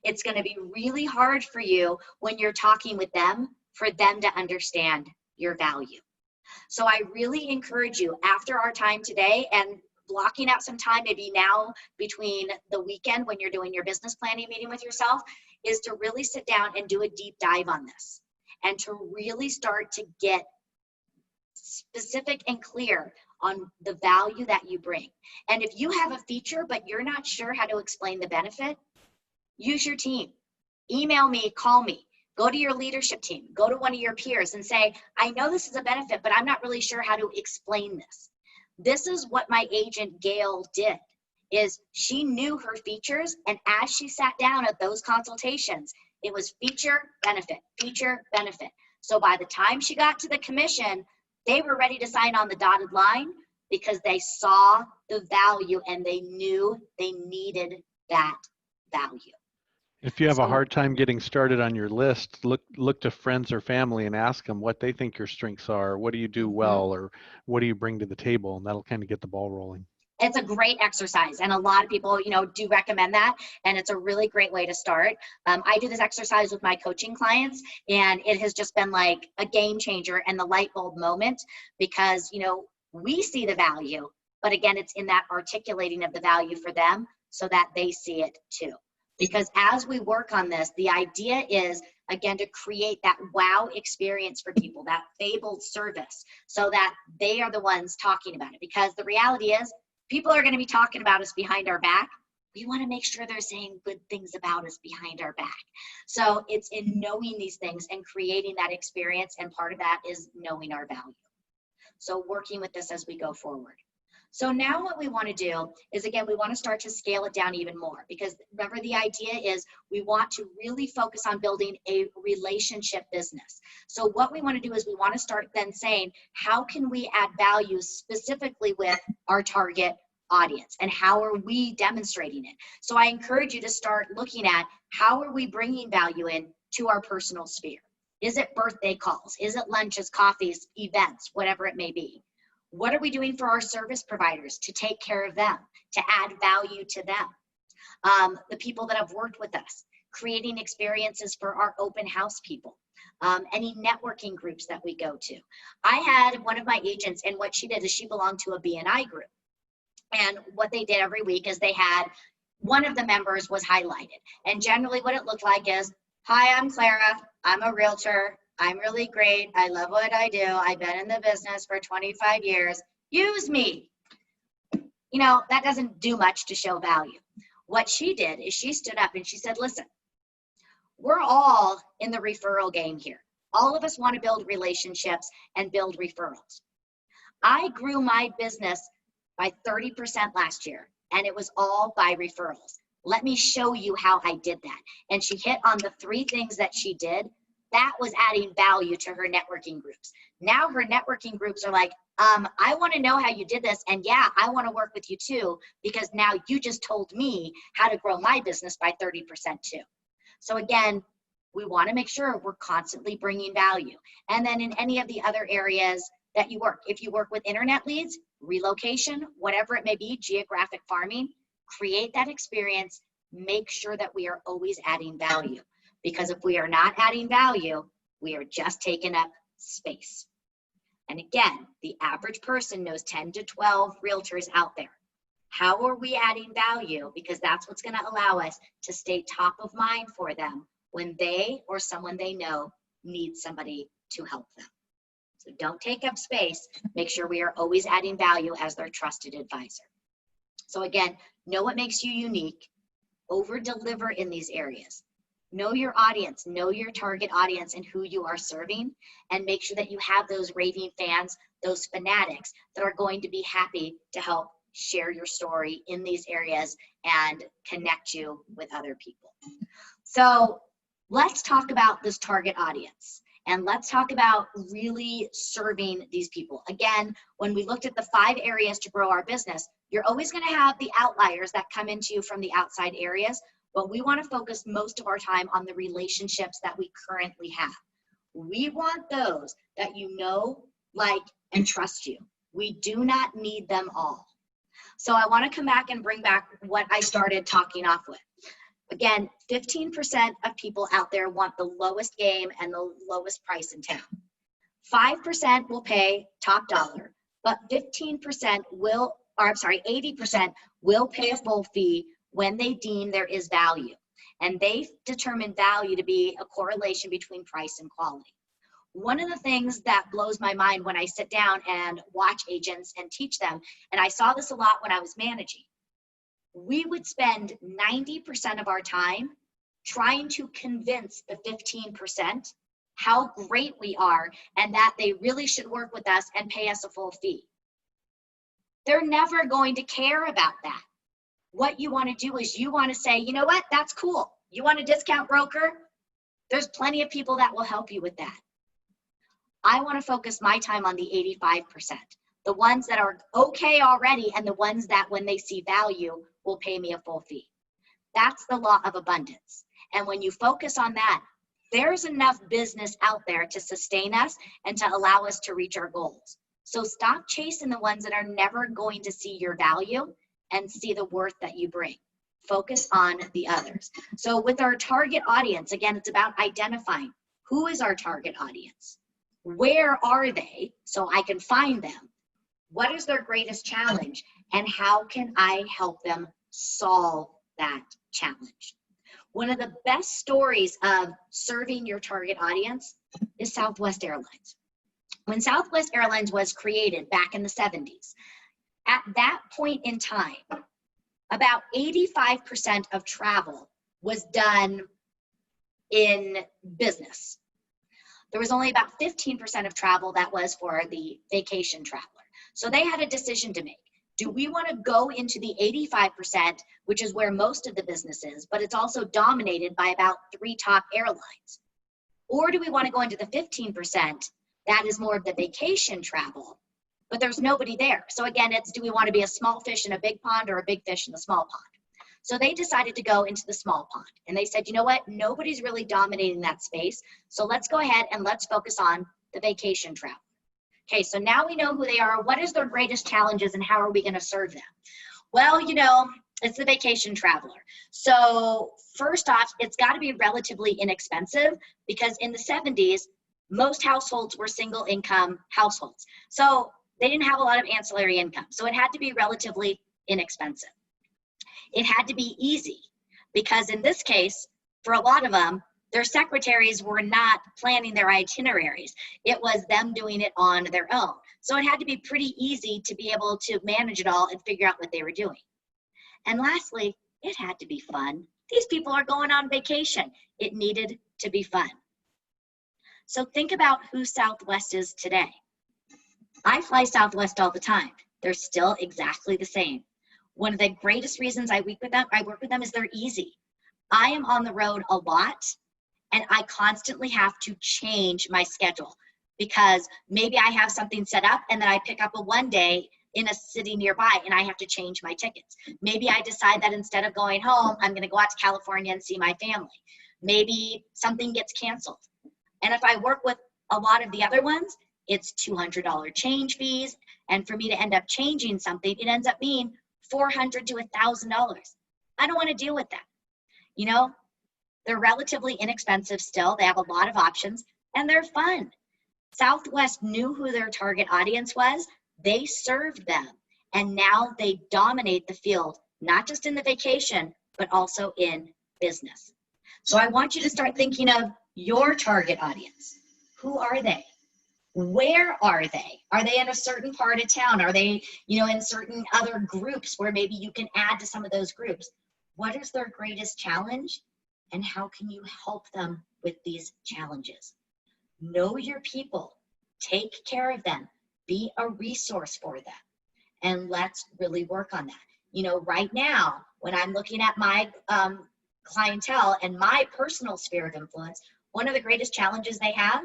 N: it's going to be really hard for you when you're talking with them for them to understand your value. So I really encourage you, after our time today and blocking out some time, maybe now between the weekend when you're doing your business planning meeting with yourself, is to really sit down and do a deep dive on this, and to really start to get specific and clear on the value that you bring. And if you have a feature but you're not sure how to explain the benefit, use your team. Email me, call me, go to your leadership team, go to one of your peers and say, I know this is a benefit, but I'm not really sure how to explain this. This is what my agent Gail did, is she knew her features, and as she sat down at those consultations, it was feature, benefit, feature, benefit. So by the time she got to the commission, they were ready to sign on the dotted line because they saw the value and they knew they needed that value.
M: If you have a hard time getting started on your list, look to friends or family and ask them what they think your strengths are. What do you do well, or what do you bring to the table? And that'll kind of get the ball rolling.
N: It's a great exercise, and a lot of people, do recommend that, and it's a really great way to start. I do this exercise with my coaching clients, and it has just been like a game changer and the light bulb moment, because we see the value, but again, it's in that articulating of the value for them so that they see it too. Because as we work on this, the idea is, again, to create that wow experience for people, that fabled service, so that they are the ones talking about it. Because the reality is, people are going to be talking about us behind our back. We want to make sure they're saying good things about us behind our back. So it's in knowing these things and creating that experience, and part of that is knowing our value. So working with this as we go forward. So now what we want to do is, again, we want to start to scale it down even more, because remember, the idea is we want to really focus on building a relationship business. So what we want to do is we want to start then saying, how can we add value specifically with our target audience, and how are we demonstrating it? So I encourage you to start looking at, how are we bringing value in to our personal sphere? Is it birthday calls? Is it lunches, coffees, events, whatever it may be? What are we doing for our service providers to take care of them, to add value to them? The people that have worked with us, creating experiences for our open house people, any networking groups that we go to. I had one of my agents, and what she did is she belonged to a BNI group. And what they did every week is they had, one of the members was highlighted. And generally what it looked like is, hi, I'm Clara, I'm a realtor, I'm really great, I love what I do, I've been in the business for 25 years, use me. You know, that doesn't do much to show value. What she did is she stood up and she said, listen, we're all in the referral game here. All of us want to build relationships and build referrals. I grew my business by 30% last year, and it was all by referrals. Let me show you how I did that. And she hit on the 3 things that she did. That was adding value to her networking groups. Now her networking groups are like, I want to know how you did this. And yeah, I want to work with you too, because now you just told me how to grow my business by 30% too. So again, we want to make sure we're constantly bringing value. And then in any of the other areas that you work, if you work with internet leads, relocation, whatever it may be, geographic farming, create that experience, make sure that we are always adding value. Because if we are not adding value, we are just taking up space. And again, the average person knows 10 to 12 realtors out there. How are we adding value? Because that's what's going to allow us to stay top of mind for them when they or someone they know needs somebody to help them. So don't take up space. Make sure we are always adding value as their trusted advisor. So again, know what makes you unique. Over deliver in these areas. Know your audience, know your target audience and who you are serving, and make sure that you have those raving fans, those fanatics that are going to be happy to help share your story in these areas and connect you with other people. So let's talk about this target audience. And let's talk about really serving these people. Again, when we looked at the 5 areas to grow our business, you're always going to have the outliers that come into you from the outside areas, but we want to focus most of our time on the relationships that we currently have. We want those that you know, like, and trust you. We do not need them all. So I want to come back and bring back what I started talking off with. Again, 15% of people out there want the lowest game and the lowest price in town. 5% will pay top dollar, but 15% will, or I'm sorry, 80% will pay a full fee when they deem there is value. And they determine value to be a correlation between price and quality. One of the things that blows my mind when I sit down and watch agents and teach them, and I saw this a lot when I was managing, we would spend 90% of our time trying to convince the 15% how great we are and that they really should work with us and pay us a full fee. They're never going to care about that. What you want to do is you want to say, you know what, that's cool. You want a discount broker? There's plenty of people that will help you with that. I want to focus my time on the 85%, the ones that are okay already and the ones that when they see value will pay me a full fee. That's the law of abundance. And when you focus on that, there's enough business out there to sustain us and to allow us to reach our goals. So stop chasing the ones that are never going to see your value and see the worth that you bring. Focus on the others. So with our target audience, again, it's about identifying who is our target audience. Where are they so I can find them? What is their greatest challenge? And how can I help them solve that challenge? One of the best stories of serving your target audience is Southwest Airlines. When Southwest Airlines was created back in the 70s, at that point in time, about 85% of travel was done in business. There was only about 15% of travel that was for the vacation traveler. So they had a decision to make. Do we want to go into the 85%, which is where most of the business is, but it's also dominated by about 3 top airlines? Or do we want to go into the 15%? That is more of the vacation travel, but there's nobody there. So again, it's, do we want to be a small fish in a big pond or a big fish in a small pond? So they decided to go into the small pond, and they said, you know what? Nobody's really dominating that space. So let's go ahead and let's focus on the vacation travel. Okay, so now we know who they are. What is their greatest challenges and how are we going to serve them? Well, you know, it's the vacation traveler. So first off, it's got to be relatively inexpensive, because in the 70s, most households were single income households. So they didn't have a lot of ancillary income. So it had to be relatively inexpensive. It had to be easy, because in this case, for a lot of them, their secretaries were not planning their itineraries. It was them doing it on their own. So it had to be pretty easy to be able to manage it all and figure out what they were doing. And lastly, it had to be fun. These people are going on vacation. It needed to be fun. So think about who Southwest is today. I fly Southwest all the time. They're still exactly the same. One of the greatest reasons I work with them is they're easy. I am on the road a lot, and I constantly have to change my schedule, because maybe I have something set up and then I pick up a one day in a city nearby and I have to change my tickets. Maybe I decide that instead of going home, I'm going to go out to California and see my family. Maybe something gets canceled. And if I work with a lot of the other ones, it's $200 change fees. And for me to end up changing something, it ends up being $400 to $1,000. I don't want to deal with that. You know, they're relatively inexpensive still. They have a lot of options and they're fun. Southwest knew who their target audience was. They served them, and now they dominate the field, not just in the vacation, but also in business. So I want you to start thinking of your target audience. Who are they? Where are they? Are they in a certain part of town? Are they, you know, in certain other groups where maybe you can add to some of those groups? What is their greatest challenge? And how can you help them with these challenges? Know your people, take care of them, be a resource for them, and let's really work on that. You know, right now, when I'm looking at my clientele and my personal sphere of influence, one of the greatest challenges they have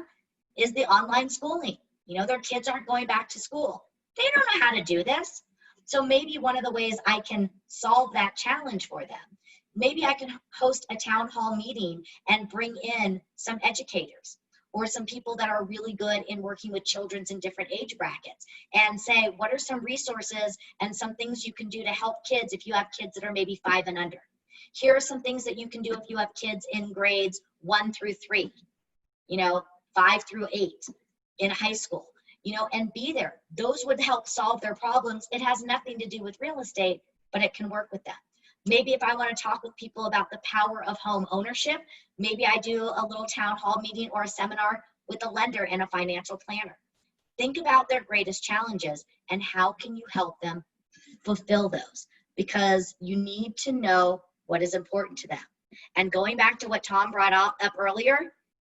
N: is the online schooling. You know, their kids aren't going back to school. They don't know how to do this. So maybe one of the ways I can solve that challenge for them, maybe I can host a town hall meeting and bring in some educators or some people that are really good in working with children in different age brackets, and say, what are some resources and some things you can do to help kids if you have kids that are maybe 5 and under? Here are some things that you can do if you have kids in grades 1 through 3, you know, 5 through 8 in high school, you know, and be there. Those would help solve their problems. It has nothing to do with real estate, but it can work with them. Maybe if I want to talk with people about the power of home ownership, maybe I do a little town hall meeting or a seminar with a lender and a financial planner. Think about their greatest challenges and how can you help them fulfill those, because you need to know what is important to them. And going back to what Tom brought up earlier,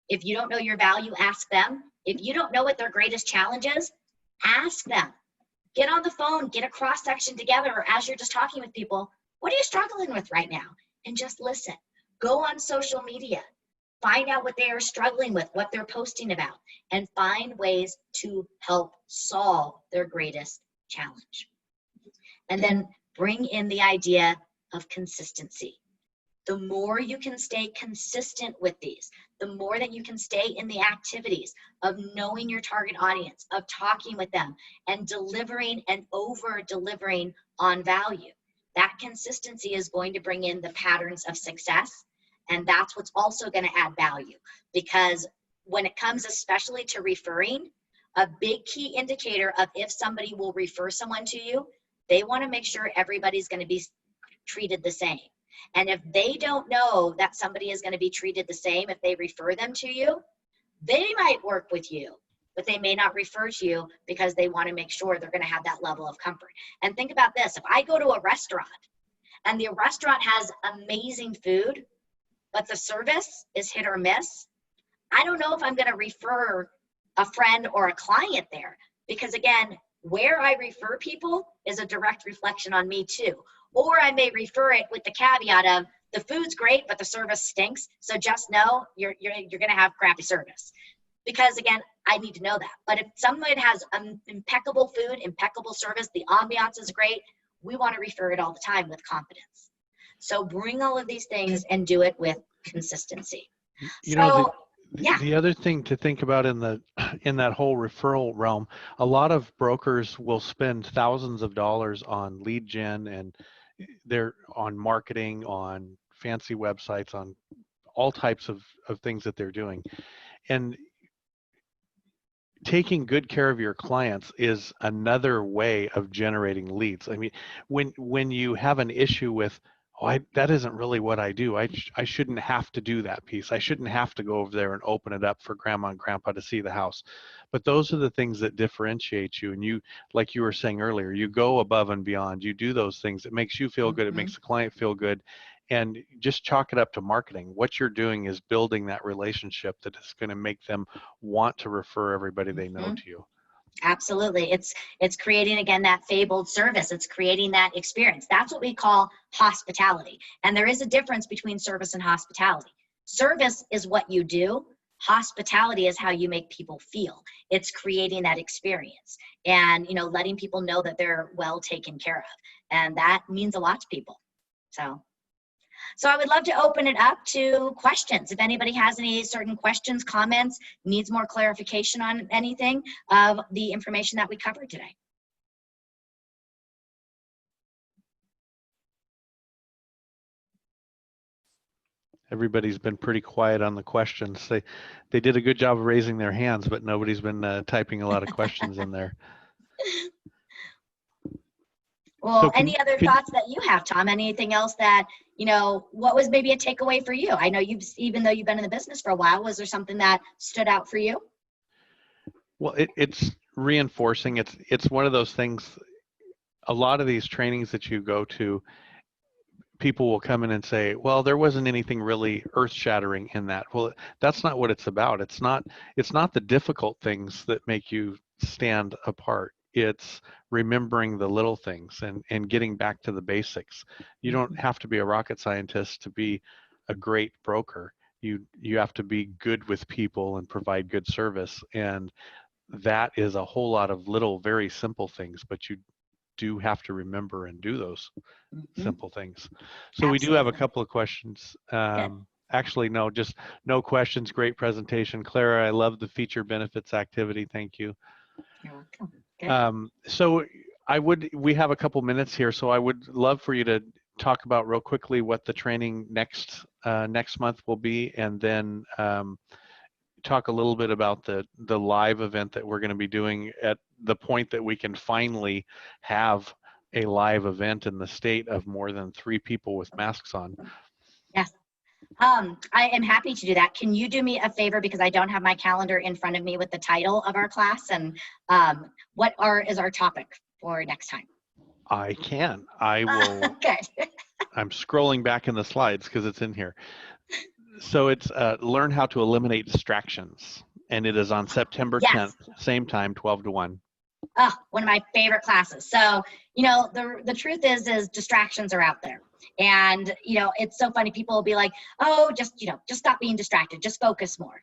N: if you don't know your value, ask them. If you don't know what their greatest challenge is, ask them. Get on the phone, get a cross section together, or as you're just talking with people, what are you struggling with right now? And just listen. Go on social media. Find out what they are struggling with, what they're posting about, and find ways to help solve their greatest challenge. And then bring in the idea of consistency. The more you can stay consistent with these, the more that you can stay in the activities of knowing your target audience, of talking with them, and delivering and over-delivering on value. That consistency is going to bring in the patterns of success, and that's what's also going to add value. Because when it comes especially to referring, a big key indicator of if somebody will refer someone to you, they want to make sure everybody's going to be treated the same. And if they don't know that somebody is going to be treated the same if they refer them to you, they might work with you, but they may not refer to you because they want to make sure they're going to have that level of comfort. And think about this. If I go to a restaurant and the restaurant has amazing food, but the service is hit or miss, I don't know if I'm going to refer a friend or a client there, because again, Where I refer people is a direct reflection on me too. Or I may refer it with the caveat of the food's great, but the service stinks. So just know you're going to have crappy service. Because again, I need to know that. But if someone has impeccable food, impeccable service, the ambiance is great, we want to refer it all the time with confidence. So bring all of these things and do it with consistency.
M: The other thing to think about in that whole referral realm, a lot of brokers will spend thousands of dollars on lead gen, and they're on marketing, on fancy websites, on all types of things that they're doing. And taking good care of your clients is another way of generating leads. I mean, when you have an issue with, that isn't really what I do. I shouldn't have to do that piece. I shouldn't have to go over there and open it up for grandma and grandpa to see the house. But those are the things that differentiate you. And you, like you were saying earlier, you go above and beyond. You do those things. It makes you feel good. It makes the client feel good. And just chalk it up to marketing. What you're doing is building that relationship that is going to make them want to refer everybody they know to you.
N: Absolutely. It's creating, again, that fabled service. It's creating that experience. That's what we call hospitality. And there is a difference between service and hospitality. Service is what you do. Hospitality is how you make people feel. It's creating that experience and, letting people know that they're well taken care of. And that means a lot to people. So I would love to open it up to questions. If anybody has any certain questions, comments, needs more clarification on anything of the information that we covered today.
M: Everybody's been pretty quiet on the questions. They did a good job of raising their hands, but nobody's been typing a lot of questions in there.
N: Well, so any other thoughts that you have, Tom? Anything else that, what was maybe a takeaway for you? I know even though you've been in the business for a while, was there something that stood out for you?
M: Well, it's reinforcing. It's one of those things, a lot of these trainings that you go to, people will come in and say, well, there wasn't anything really earth-shattering in that. Well, that's not what it's about. It's not the difficult things that make you stand apart. It's remembering the little things and getting back to the basics. You don't have to be a rocket scientist to be a great broker. You have to be good with people and provide good service. And that is a whole lot of little, very simple things, but you do have to remember and do those simple things. So we do have a couple of questions. Actually, no, just no questions. Great presentation. Clara, I love the feature benefits activity. Thank you.
N: You're welcome.
M: So we have a couple minutes here, so I would love for you to talk about real quickly what the training next month will be, and then talk a little bit about the live event that we're going to be doing at the point that we can finally have a live event in the state of more than 3 people with masks on.
N: Yes. I am happy to do that. Can you do me a favor, because I don't have my calendar in front of me with the title of our class, and what is our topic for next time?
M: I can. I will.
N: Good.
M: I'm scrolling back in the slides because it's in here. So it's learn how to eliminate distractions, and it is on September 10th, same time, 12 to 1.
N: Oh, one of my favorite classes. So, the truth is distractions are out there. And, it's so funny. People will be like, oh, just stop being distracted. Just focus more.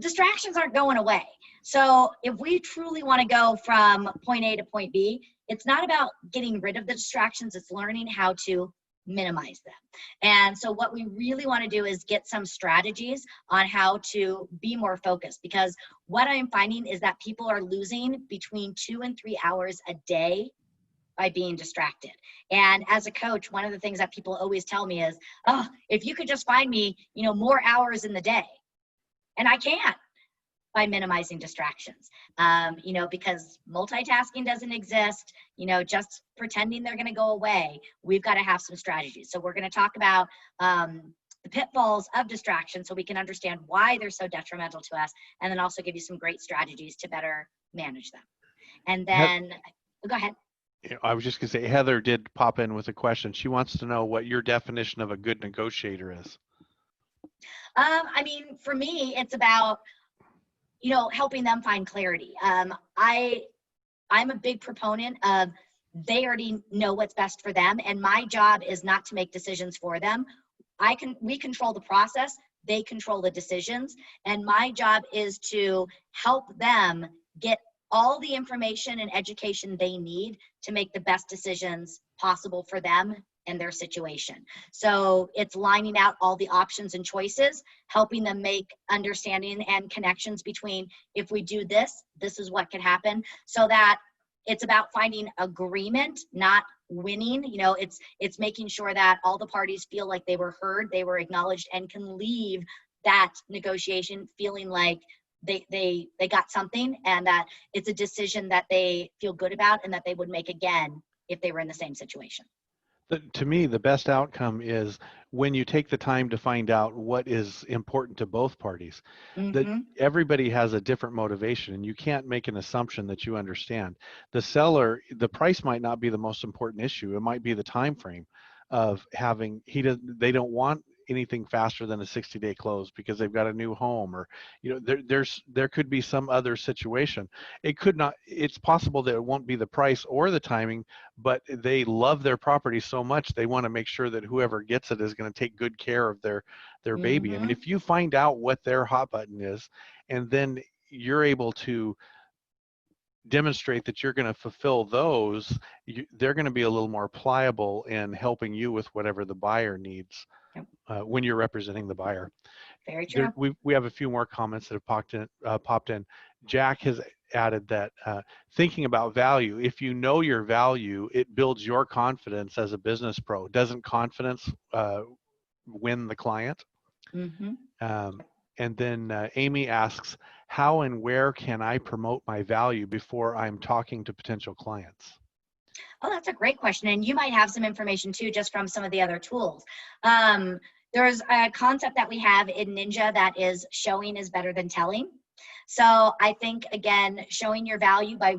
N: Distractions aren't going away. So if we truly want to go from point A to point B, it's not about getting rid of the distractions. It's learning how to minimize them. And so what we really want to do is get some strategies on how to be more focused, because what I'm finding is that people are losing between 2 and 3 hours a day by being distracted. And as a coach, one of the things that people always tell me is, oh, if you could just find me, more hours in the day. And I can't, by minimizing distractions, because multitasking doesn't exist, just pretending they're going to go away. We've got to have some strategies. So we're going to talk about the pitfalls of distraction so we can understand why they're so detrimental to us, and then also give you some great strategies to better manage them. And then, go ahead.
M: I was just going to say, Heather did pop in with a question. She wants to know what your definition of a good negotiator is.
N: For me, it's about, helping them find clarity. I'm a big proponent of they already know what's best for them, and my job is not to make decisions for them. We control the process, they control the decisions, and my job is to help them get all the information and education they need to make the best decisions possible for them and their situation. So it's lining out all the options and choices, helping them make understanding and connections between, if we do this, this is what could happen, so that it's about finding agreement, not winning. You know, it's making sure that all the parties feel like they were heard, they were acknowledged, and can leave that negotiation feeling like they got something, and that it's a decision that they feel good about and that they would make again if they were in the same situation.
M: To me, the best outcome is when you take the time to find out what is important to both parties. That everybody has a different motivation, and you can't make an assumption that you understand. The seller, the price might not be the most important issue. It might be the time frame of having, they don't want anything faster than a 60-day close because they've got a new home, or there could be some other situation. It's possible that it won't be the price or the timing, but they love their property so much they want to make sure that whoever gets it is going to take good care of their baby. I mean, if you find out what their hot button is, and then you're able to demonstrate that you're going to fulfill those, they're going to be a little more pliable in helping you with whatever the buyer needs when you're representing the buyer.
N: Very true.
M: We have a few more comments that have popped in. Jack has added that thinking about value, if you know your value, it builds your confidence as a business pro. Doesn't confidence win the client? And then Amy asks, how and where can I promote my value before I'm talking to potential clients?
N: Oh, that's a great question. And you might have some information too, just from some of the other tools. There's a concept that we have in Ninja that is showing is better than telling. So I think, again, showing your value by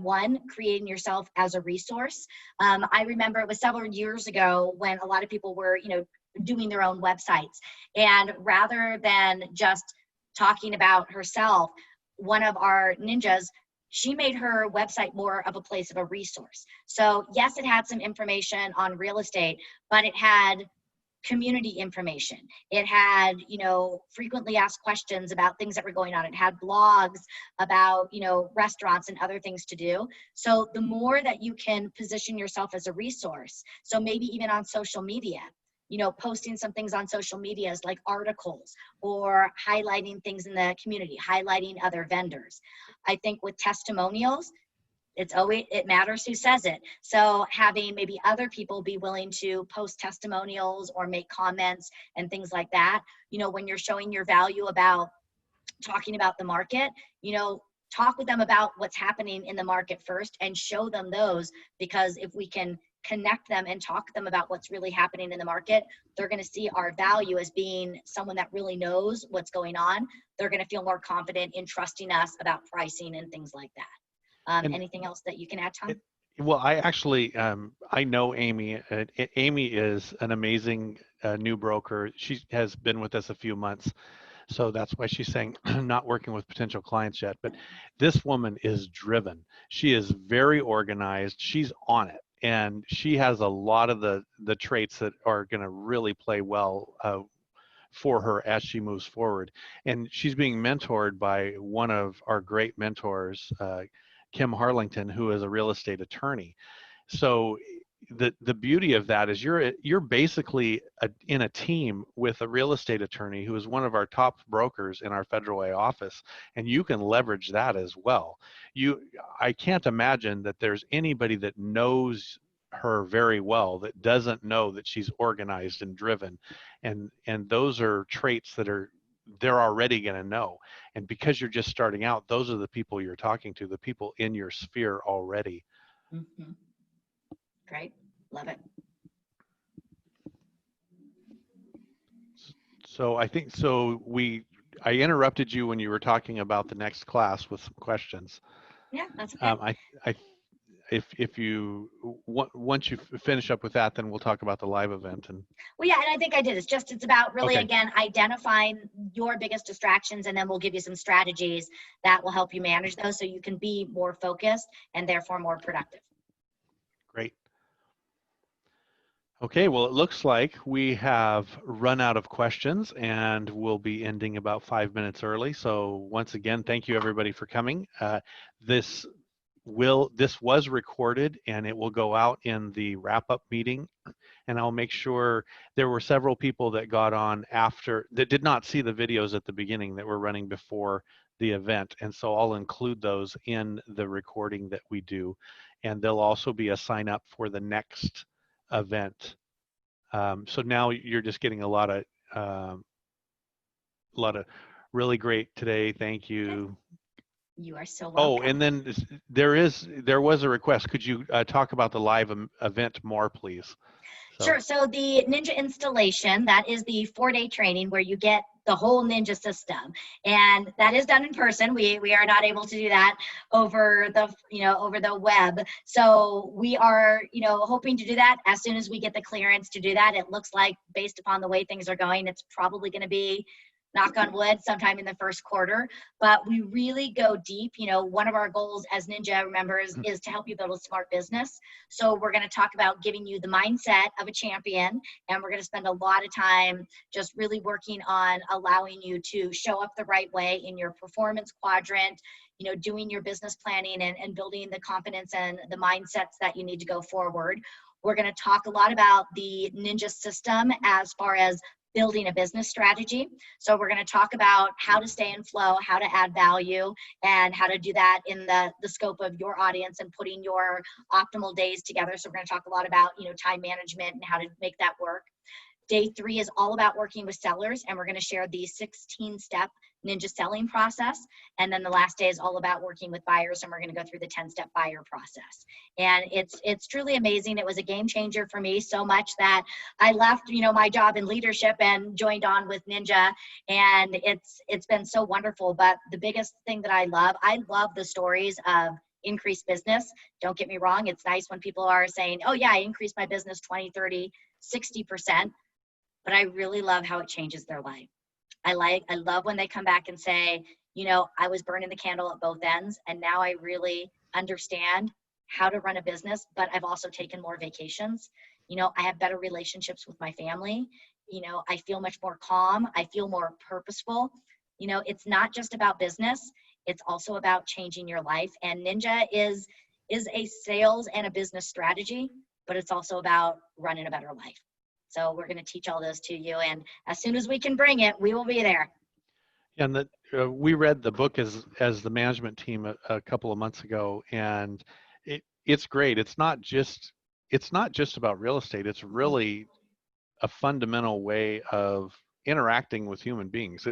N: creating yourself as a resource. I remember it was several years ago when a lot of people were, doing their own websites. And rather than just talking about herself, one of our ninjas, she made her website more of a place of a resource. So yes, it had some information on real estate, but it had community information. It had, frequently asked questions about things that were going on. It had blogs about, restaurants and other things to do. So the more that you can position yourself as a resource, so maybe even on social media, posting some things on social medias like articles, or highlighting things in the community, highlighting other vendors. I think with testimonials, it matters who says it. So having maybe other people be willing to post testimonials or make comments and things like that, when you're showing your value about talking about the market, talk with them about what's happening in the market first and show them those, because if we can connect them and talk to them about what's really happening in the market, they're going to see our value as being someone that really knows what's going on. They're going to feel more confident in trusting us about pricing and things like that. Anything else that you can add, Tom?
M: Well, I actually, I know Amy. Amy is an amazing new broker. She has been with us a few months. So that's why she's saying not working with potential clients yet. But this woman is driven. She is very organized. She's on it. And she has a lot of the traits that are going to really play well for her as she moves forward. And she's being mentored by one of our great mentors, Kim Harlington, who is a real estate attorney. So the beauty of that is you're basically in a team with a real estate attorney who is one of our top brokers in our Federal Way office, and you can leverage that as well. I can't imagine that there's anybody that knows her very well that doesn't know that she's organized and driven, and those are traits that they're already going to know. And because you're just starting out, those are the people you're talking to, the people in your sphere already.
N: Great. Love it.
M: So I think, I interrupted you when you were talking about the next class with some questions.
N: Yeah, that's okay.
M: if you once you finish up with that, then we'll talk about the live event. And
N: well, yeah, and I think I did. It's about really,
M: okay.
N: again, identifying your biggest distractions, and then we'll give you some strategies that will help you manage those so you can be more focused and therefore more productive.
M: Great. Okay, well, it looks like we have run out of questions and we'll be ending about 5 minutes early. So once again, thank you everybody for coming. This was recorded and it will go out in the wrap-up meeting, and I'll make sure. There were several people that got on after that did not see the videos at the beginning that were running before the event, and so I'll include those in the recording that we do, and there'll also be a sign up for the next event. So now you're just getting a lot of really great today. Thank you.
N: You are so welcome.
M: Oh, and then there was a request. Could you talk about the live event more, please?
N: Sure. So the Ninja installation, that is the 4-day training where you get the whole Ninja system, and that is done in person. We are not able to do that over the web. So we are hoping to do that as soon as we get the clearance to do that. It looks like, based upon the way things are going, it's probably going to be, knock on wood, sometime in the first quarter. But we really go deep. One of our goals as Ninja members is to help you build a smart business. So we're going to talk about giving you the mindset of a champion, and we're going to spend a lot of time just really working on allowing you to show up the right way in your performance quadrant, doing your business planning and building the confidence and the mindsets that you need to go forward. We're going to talk a lot about the Ninja system as far as building a business strategy. So we're going to talk about how to stay in flow, how to add value, and how to do that in the scope of your audience and putting your optimal days together. So we're going to talk a lot about, time management and how to make that work. Day 3 is all about working with sellers, and we're going to share the 16-step Ninja selling process. And then the last day is all about working with buyers, and we're going to go through the 10-step buyer process. And it's truly amazing. It was a game changer for me so much that I left, my job in leadership and joined on with Ninja, and it's been so wonderful. But the biggest thing that I love the stories of increased business. Don't get me wrong. It's nice when people are saying, oh yeah, I increased my business 20, 30, 60%. But I really love how it changes their life. I love when they come back and say, I was burning the candle at both ends, and now I really understand how to run a business, but I've also taken more vacations. I have better relationships with my family. I feel much more calm. I feel more purposeful. It's not just about business. It's also about changing your life. And Ninja is a sales and a business strategy, but it's also about running a better life. So we're going to teach all those to you, and as soon as we can bring it, we will be there.
M: And we read the book as the management team a couple of months ago, and it's great. It's not just about real estate. It's really a fundamental way of interacting with human beings.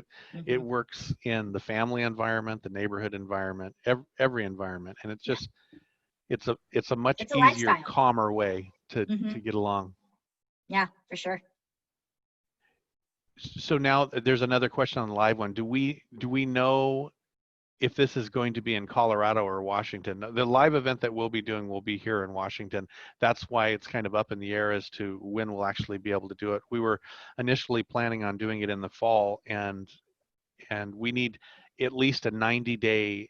M: It works in the family environment, the neighborhood environment, every environment, and it's just it's a much easier,
N: lifestyle.
M: calmer way to get along.
N: Yeah, for sure.
M: So now there's another question on the live one. Do we know if this is going to be in Colorado or Washington? The live event that we'll be doing will be here in Washington. That's why it's kind of up in the air as to when we'll actually be able to do it. We were initially planning on doing it in the fall, and we need at least a 90-day,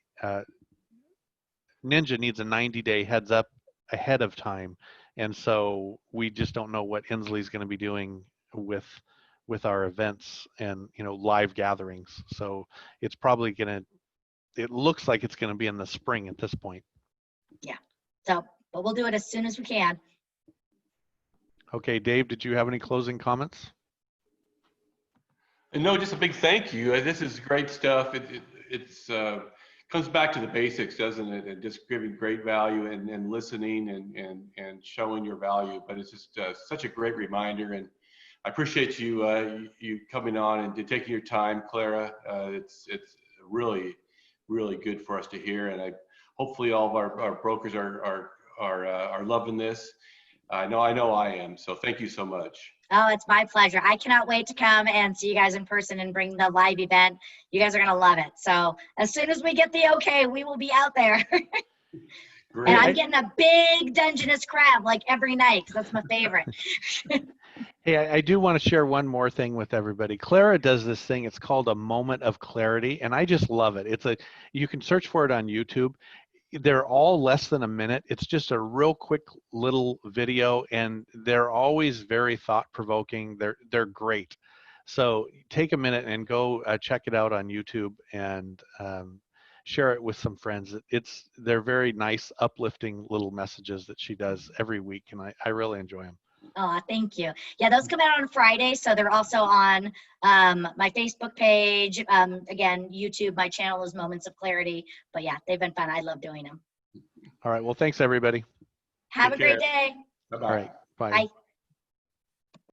M: Ninja needs a 90-day heads up ahead of time. And so we just don't know what Inslee's going to be doing with our events and live gatherings. So it's probably it looks like it's going to be in the spring at this point.
N: Yeah. So, but we'll do it as soon as we can.
M: Okay, Dave, did you have any closing comments?
K: No, just a big thank you. This is great stuff. It's comes back to the basics, doesn't it? And just giving great value and listening and showing your value. But it's just such a great reminder, and I appreciate you coming on and taking your time, Clara. It's really good for us to hear, and hopefully all of our brokers are loving this. I know I am. So thank you so much.
N: Oh, it's my pleasure. I cannot wait to come and see you guys in person and bring the live event. You guys are going to love it. So as soon as we get the okay, we will be out there.
K: Great.
N: And I'm getting a big Dungeness crab like every night because that's my favorite.
M: Hey, I do want to share one more thing with everybody. Clara does this thing. It's called a moment of clarity, and I just love it. You can search for it on YouTube. They're all less than a minute. It's just a real quick little video, and they're always very thought-provoking. They're great. So take a minute and go check it out on YouTube and share it with some friends. They're very nice, uplifting little messages that she does every week, and I really enjoy them.
N: Oh, thank you. Yeah, those come out on Friday, so they're also on my Facebook page. Again, YouTube, my channel is Moments of Clarity. But yeah, they've been fun. I love doing them.
M: All right. Well, thanks, everybody.
N: Have
K: Take
N: a great
K: care.
N: day.
K: Bye-bye.
M: All right. Bye.
N: Bye.